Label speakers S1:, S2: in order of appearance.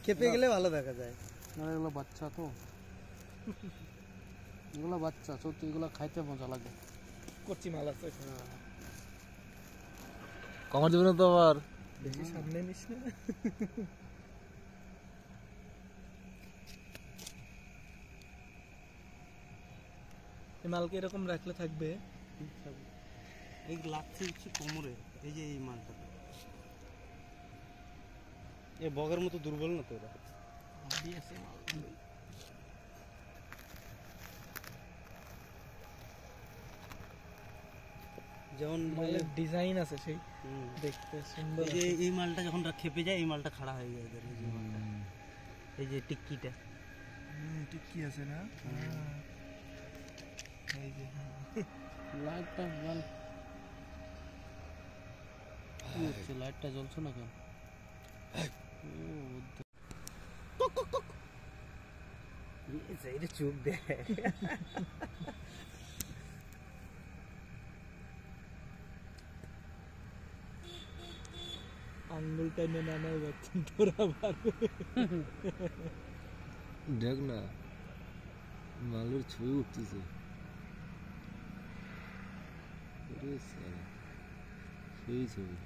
S1: খেপে গেলে ভালো দেখা যায়।
S2: এগুলো বাচ্চা তো, এগুলো বাচ্চা সত্যি, এগুলো খাইতে মজা লাগে।
S1: কচি মাল আছে,
S2: কামড় দেবে না তো আবার,
S1: বেশি সামনে নিস না। এই মালকে এরকম রাখলে থাকবে।
S3: এই লাগছে হচ্ছে কোমরে, এই যে এই মালটা এ বগের মতো দুর্বল না তো ওরা। যেমন
S1: মালের ডিজাইন আছে সেই, দেখতে সুন্দর।
S3: এই যে এই মালটা যখন খেপে যায় এই মালটা খাড়া হয়ে যায়, এই যে টিক্কিটা।
S1: টিক্কি আছে না, এই যে
S2: লাইটটা জ্বল, কি হচ্ছে লাইটটা জ্বলছে না কেন?
S3: এটা চোখ দেয়।
S1: আঙ্গুলটা নিয়ে নানা যাচ্ছে তোরা পারবে।
S2: দেখ না মালের ছবি উঠতেছে, সেই ছবি।